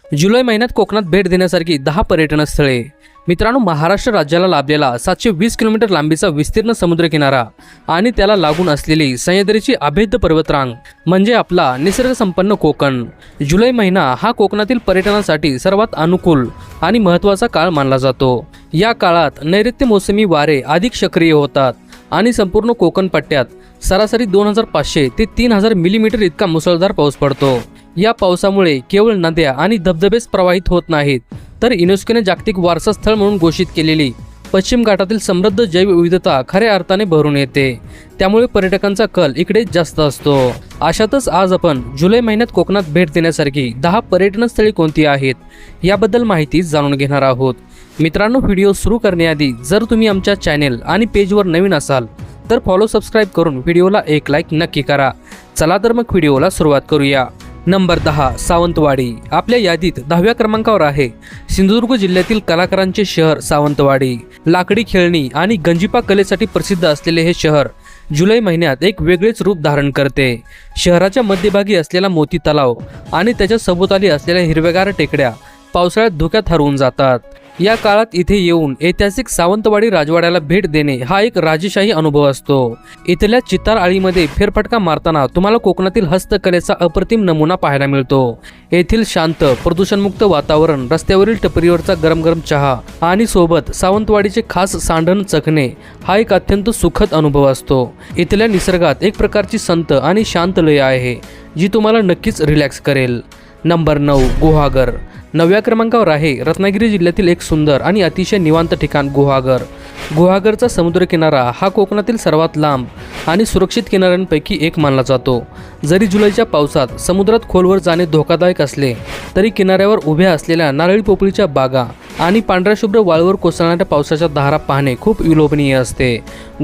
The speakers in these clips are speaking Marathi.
जुलै महिन्यात कोकणात भेट देण्यासारखी 10 पर्यटन स्थळे। मित्रांनो, महाराष्ट्र राज्याला लाभलेला 720 किलोमीटर लांबीचा विस्तीर्ण समुद्रकिनारा आणि त्याला लागून असलेली सह्याद्रीची अभेद्य पर्वतरांग म्हणजे आपला निसर्गसंपन्न कोकण। जुलै महिना हा कोकणातील पर्यटनासाठी सर्वात अनुकूल आणि महत्त्वाचा काळ मानला जातो। या काळात नैऋत्य मोसमी वारे अधिक सक्रिय होतात आणि संपूर्ण कोकण पट्ट्यात सरासरी 2500 ते 3000 मिलीमीटर इतका मुसळधार पाऊस पडतो। या पावसामुळे केवळ नद्या आणि धबधबेच प्रवाहित होत नाहीत, तर युनेस्कोने जागतिक वारसा स्थळ म्हणून घोषित केलेली पश्चिम घाटातील समृद्ध जैवविविधता खऱ्या अर्थाने भरून येते। त्यामुळे पर्यटकांचा कल इकडे जास्त असतो। अशातच आज आपण जुलै महिन्यात कोकणात भेट देण्यासारखी 10 पर्यटन स्थळे कोणती आहेत याबद्दल माहिती जाणून घेणार आहोत। मित्रांनो, व्हिडिओ सुरू करण्याआधी जर तुम्ही आमच्या चॅनेल आणि पेजवर नवीन असाल तर फॉलो सबस्क्राईब करून व्हिडिओला एक लाईक नक्की करा। चला तर मग व्हिडिओला सुरुवात करूया। नंबर 10 सावंतवाडी। आपल्या यादीत 10व्या क्रमांकावर आहे सिंधुदुर्ग जिल्ह्यातील कलाकारांचे शहर सावंतवाडी। लाकडी खेळणी आणि गंजिफा कलेसाठी प्रसिद्ध असलेले हे शहर जुलै महिन्यात एक वेगळेच रूप धारण करते। शहराच्या मध्यभागी असलेला मोती तलाव आणि त्याच्या सभोवताली असलेल्या हिरव्यागार टेकड्या पावसाळ्यात धुक्यात हरवून जातात। या काळात इथे येऊन ऐतिहासिक सावंतवाडी राजवाड्याला भेट देणे हा एक राजेशाही अनुभव असतो। इथल्या चितार आळीमध्ये फेरफटका मारताना तुम्हाला कोकणातील हस्तकलेचा अप्रतिम नमुना पाहायला मिळतो। येथील शांत प्रदूषणमुक्त वातावरण, रस्त्यावरील टपरीवरचा गरम गरम चहा आणि सोबत सावंतवाडीचे खास सांडण चखणे हा एक अत्यंत सुखद अनुभव असतो। इथल्या निसर्गात एक प्रकारची संत आणि शांत लय आहे जी तुम्हाला नक्कीच रिलॅक्स करेल। नंबर 9 गुहागर। 9व्या क्रमांकावर आहे रत्नागिरी जिल्ह्यातील एक सुंदर आणि अतिशय निवांत ठिकाण गुहागर। गुहागरचा समुद्रकिनारा हा कोकणातील सर्वात लांब आणि सुरक्षित किनाऱ्यांपैकी एक मानला जातो। जरी जुलैच्या पावसात समुद्रात खोलवर जाणे धोकादायक असले तरी किनाऱ्यावर उभ्या असलेल्या नारळी पोपळीच्या बागा आणि पांढऱ्या शुभ्र वाळूवर कोसळणाऱ्या पावसाच्या धारा पाहणे खूप विलोभनीय असते।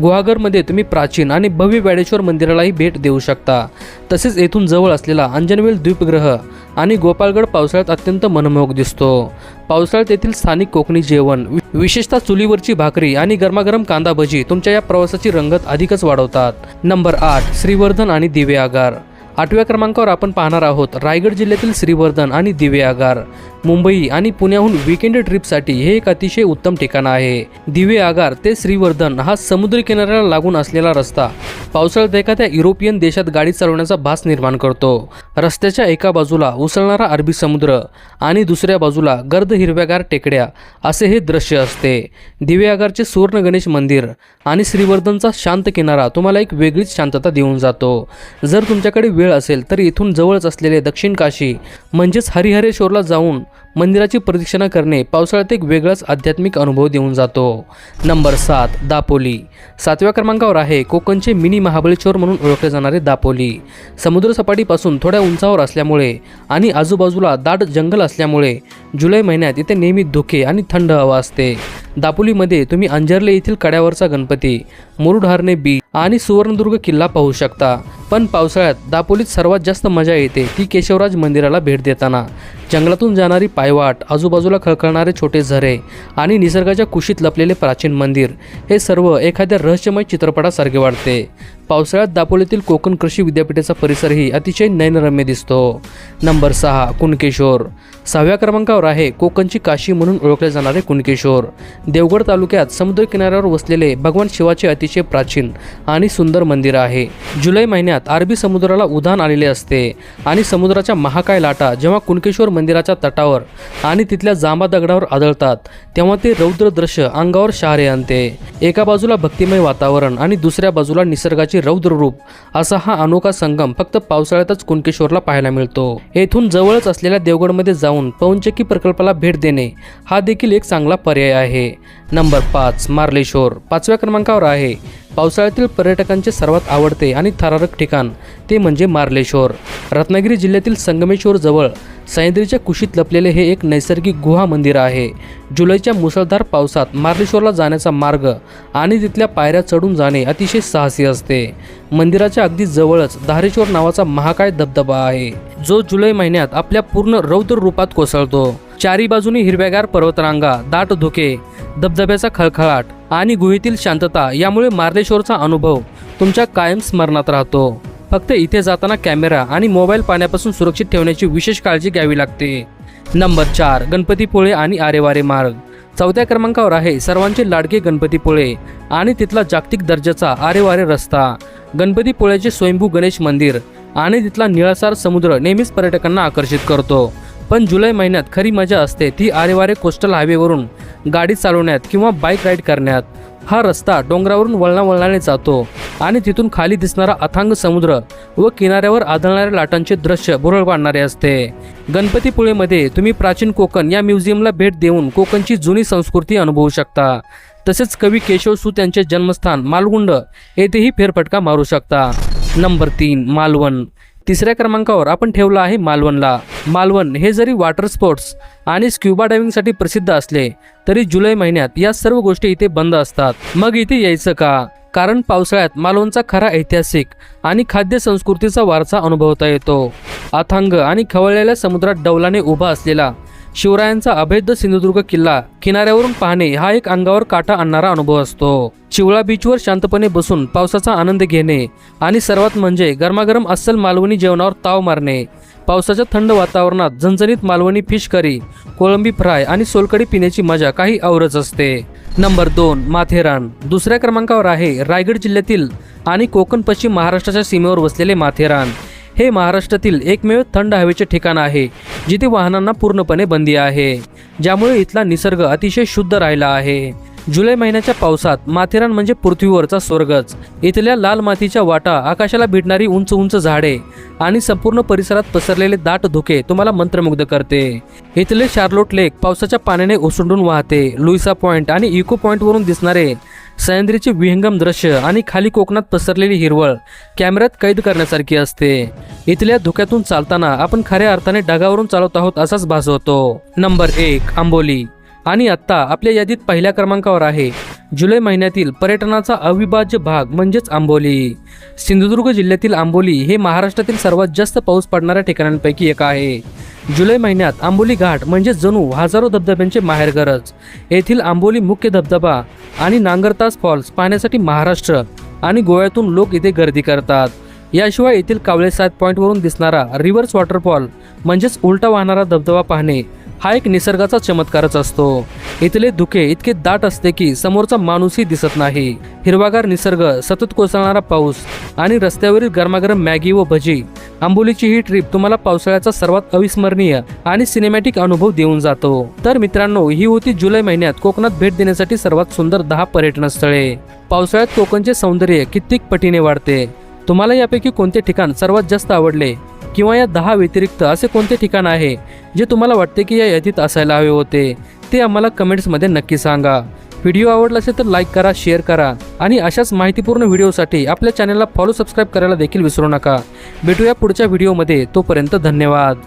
गुहागरमध्ये तुम्ही प्राचीन आणि भव्य वेडेश्वर मंदिरालाही भेट देऊ शकता। तसेच येथून जवळ असलेला अंजनवेल द्वीपगृह आणि गोपाळगड पावसाळ्यात अत्यंत मनमोहक दिसतो। पावसाळ्यात येथील स्थानिक कोकणी जेवण, विशेषतः चुलीवरची भाकरी आणि गरमागरम कांदा भजी तुमच्या या प्रवासाची रंगत अधिकच वाढवतात। नंबर 8 श्रीवर्धन आणि दिवेआगार। 8व्या क्रमांकावर आपण पाहणार आहोत रायगड जिल्ह्यातील श्रीवर्धन आणि दिवेआगार। मुंबई आणि पुण्याहून वीकेंड ट्रिपसाठी हे एक अतिशय उत्तम ठिकाण आहे। दिवेआगार ते श्रीवर्धन हा समुद्र किनाऱ्याला लागून असलेला रस्ता पावसाळ्यात एखाद्या युरोपियन देशात गाडी चालवण्याचा भास निर्माण करतो। रस्त्याच्या एका बाजूला उसळणारा अरबी समुद्र आणि दुसऱ्या बाजूला गर्द हिरव्यागार टेकड्या असे हे दृश्य असते। दिवेआगारचे सुवर्ण गणेश मंदिर आणि श्रीवर्धनचा शांत किनारा तुम्हाला एक वेगळीच शांतता देऊन जातो। जर तुमच्याकडे वेळ असेल तर इथून जवळच असलेले दक्षिण काशी म्हणजेच हरिहरेश्वरला जाऊन मंदिराची प्रदक्षिणा करणे पावसाळ्यात एक वेगळाच आध्यात्मिक अनुभव देऊन जातो। नंबर 7 दापोली। 7व्या क्रमांकावर आहे कोकणचे मिनी महाबळेश्वर म्हणून ओळखले जाणारे दापोली। समुद्रसपाटीपासून थोड्या उंचावर असल्यामुळे आणि आजूबाजूला दाट जंगल असल्यामुळे जुलै महिन्यात इथे नेहमी धुके आणि थंड हवा असते। दापोलीमध्ये तुम्ही अंजर्ले येथील कड्यावरचा गणपती, मुरुड हरणे बीच आणि सुवर्णदुर्ग किल्ला पाहू शकता। पण पावसाळ्यात दापोलीत सर्वात जास्त मजा येते ती केशवराज मंदिराला भेट देताना। जंगलातून जाणारी पायवाट, आजूबाजूला खळखळणारे छोटे झरे आणि निसर्गाच्या कुशीत लपलेले प्राचीन मंदिर हे सर्व एखाद्या रहस्यमय चित्रपटासारखे वाटते। पावसाळ्यात दापोलीतील कोकण कृषी विद्यापीठाचा परिसरही अतिशय नयनरम्य दिसतो। नंबर 6 कुणकेश्वर। 6व्या क्रमांकावर आहे कोकणची काशी म्हणून ओळखले जाणारे कुणकेश्वर। देवगड तालुक्यात समुद्रकिनाऱ्यावर वसलेले भगवान शिवाचे अतिशय प्राचीन आणि सुंदर मंदिर आहे। जुलै महिन्यात अरबी समुद्राला उधाण आलेले असते आणि समुद्राच्या महाकाय लाटा जेव्हा कुणकेश्वर मंदिराच्या तटावर आणि तिथल्या जांभा दगडावर आदळतात तेव्हा ते रौद्र दृश्य अंगावर शहारे आणते। एका बाजूला भक्तिमय वातावरण आणि दुसऱ्या बाजूला निसर्गाचे रौद्र रूप असा हा अनोखा संगम फक्त पावसाळ्यातच कुणकेश्वरला पाहायला मिळतो। येथून जवळच असलेल्या देवगडमध्ये जाऊन पवनचक्की प्रकल्पाला भेट देणे हा देखील एक चांगला पर्याय आहे। नंबर 5 मार्लेश्वर। 5व्या क्रमांकावर आहे पावसाळ्यातील पर्यटकांचे सर्वात आवडते आणि थरारक ठिकाण ते म्हणजे मार्लेश्वर। रत्नागिरी जिल्ह्यातील संगमेश्वर जवळ सह्याद्रीच्या कुशीत लपलेले हे एक नैसर्गिक गुहा मंदिर आहे। जुलैच्या मुसळधार पावसात मार्लेश्वरला जाण्याचा मार्ग आणि तिथल्या पायऱ्या चढून जाणे अतिशय साहसी असते। मंदिराच्या अगदी जवळच धारेश्वर नावाचा महाकाय धबधबा आहे जो जुलै महिन्यात आपल्या पूर्ण रौद्र रूपात कोसळतो। चारी बाजूनी हिरव्यागार पर्वतरांगा, दाट धुके, धबधब्याचा खळखळाट आणि गुहेतील शांतता यामुळे मार्लेश्वरचा अनुभव तुमच्या कायम स्मरणात राहतो। फक्त इथे जाताना कॅमेरा आणि मोबाईल पाण्यापासून सुरक्षित ठेवण्याची विशेष काळजी घ्यावी लागते। नंबर 4 गणपतीपुळे आणि आरेवारे मार्ग. चौथ्या क्रमांकावर आहे सर्वांचे लाडके गणपतीपुळे आणि तिथला जागतिक दर्जाचा आरेवारे रस्ता. गणपतीपुळ्याचे स्वयंभू गणेश मंदिर आणि तिथला निळाशार समुद्र नेहमीच पर्यटकांना आकर्षित करतो. पण जुलै महिन्यात खरी मजा असते ती आरेवारे कोस्टल हायवेवरून गाडी चालवण्यात किंवा बाईक राईड करण्यात. हा रस्ता डोंगरावरून वळणाने जातो आणि तिथून खाली दिसणारा अथांग समुद्र व किनाऱ्यावर आढळणाऱ्या लाटांचे दृश्य भुरळ पाडणारे असते. गणपतीपुळेमध्ये तुम्ही प्राचीन कोकण या म्युझियमला भेट देऊन कोकणची जुनी संस्कृती अनुभवू शकता. तसेच कवी केशव सूत यांचे जन्मस्थान मालगुंड येथेही फेरफटका मारू शकता. नंबर 3 मालवण. तिसऱ्या क्रमांकावर आपण ठेवलं आहे मालवणला. मालवण हे जरी वॉटर स्पोर्ट्स आणि स्क्युबा डायव्हिंगसाठी प्रसिद्ध असले तरी जुलै महिन्यात या सर्व गोष्टी इथे बंद असतात. मग इथे यायचं का? कारण पावसाळ्यात मालवणचा खरा ऐतिहासिक आणि खाद्य संस्कृतीचा वारसा अनुभवता येतो. अथांग आणि खवळलेल्या समुद्रात डौलाने उभा असलेला शिवरायांचा अभेद्य सिंधुदुर्ग किल्ला किनाऱ्यावरून पाहणे हा एक अंगावर काटा आणणारा अनुभव असतो. चिवळा बीचवर शांतपणे बसून पावसाचा आनंद घेणे आणि सर्वात म्हणजे गरमागरम अस्सल मालवणी जेवणावर ताव मारणे. पावसाच्या थंड वातावरणात झणझणीत मालवणी फिश करी, कोळंबी फ्राय आणि सोलकढी पिण्याची मजा काही औरच असते. नंबर 2 माथेरान. दुसऱ्या क्रमांकावर आहे रायगड जिल्ह्यातील आणि कोकण पश्चिम महाराष्ट्राच्या सीमेवर वसलेले माथेरान. हे महाराष्ट्रातील एकमेव थंड हवेचे ठिकाण आहे जिथे वाहनांना पूर्णपणे बंदी आहे, ज्यामुळे इथला निसर्ग अतिशय शुद्ध राहिला आहे. जुलै महिन्याच्या पावसात माथेरान म्हणजे पृथ्वीवरचा स्वर्गच. इथल्या लाल मातीच्या वाटा, आकाशाला भिडणारी उंच उंच झाडे आणि संपूर्ण परिसरात पसरलेले दाट धुके तुम्हाला मंत्रमुग्ध करते. इथले शार्लोट लेक पावसाच्या पाण्याने ओसंडून वाहते. लुईसा पॉइंट आणि इको पॉइंटवरून दिसणारे सह्याद्रीचे विहंगम दृश्य आणि खाली कोकणात पसरलेली हिरवळ कॅमेऱ्यात कैद करण्यासारखी असते. इथल्या धुक्यातून चालताना आपण खऱ्या अर्थाने ढगावरून चालत आहोत असाच भास होतो. नंबर 1 आंबोली. आणि आत्ता आपल्या यादीत पहिल्या क्रमांकावर आहे जुलै महिन्यातील पर्यटनाचा अविभाज्य भाग म्हणजेच आंबोली. सिंधुदुर्ग जिल्ह्यातील आंबोली हे महाराष्ट्रातील सर्वात जास्त पाऊस पडणाऱ्या ठिकाणांपैकी एक आहे. जुलै महिन्यात आंबोली घाट म्हणजे जणू हजारो धबधब्यांचे माहेरघरच. येथील आंबोली मुख्य धबधबा आणि नांगरतास फॉल्स पाहण्यासाठी महाराष्ट्र आणि गोव्यातून लोक इथे गर्दी करतात. याशिवाय येथील कावळे 7 पॉईंटवरून दिसणारा रिव्हर्स वॉटरफॉल म्हणजेच उलटा वाहणारा धबधबा पाहणे हा एक निसर्गाचा चमत्कारच असतो. इथले धुके इतके दाट असते की समोरचा माणूसही दिसत नाही. हिरवागार निसर्ग, सतत कोसळणारा पाऊस आणि रस्त्यावरील गरमागरम मॅगी व भजी. आंबोलीची ही ट्रिप तुम्हाला पावसाळ्याचा सर्वात अविस्मरणीय आणि सिनेमॅटिक अनुभव देऊन जातो. तर मित्रांनो, ही होती जुलै महिन्यात कोकणात भेट देण्यासाठी सर्वात सुंदर 10 पर्यटन स्थळे. पावसाळ्यात कोकणचे सौंदर्य कित्येक पटीने वाढते. तुम्हाला यापैकी कोणते ठिकाण सर्वात जास्त आवडले किंवा या 10 व्यतिरिक्त असे कोणते ठिकाण आहे जे तुम्हाला वाटते की या यादीत असायला हवे होते, ते आम्हाला कमेंट्समध्ये नक्की सांगा. व्हिडिओ आवडला असेल तर लाईक करा, शेअर करा आणि अशाच माहितीपूर्ण व्हिडिओसाठी आपल्या चॅनलला फॉलो सबस्क्राईब करायला देखील विसरू नका. भेटूया पुढच्या व्हिडिओमध्ये. तोपर्यंत धन्यवाद.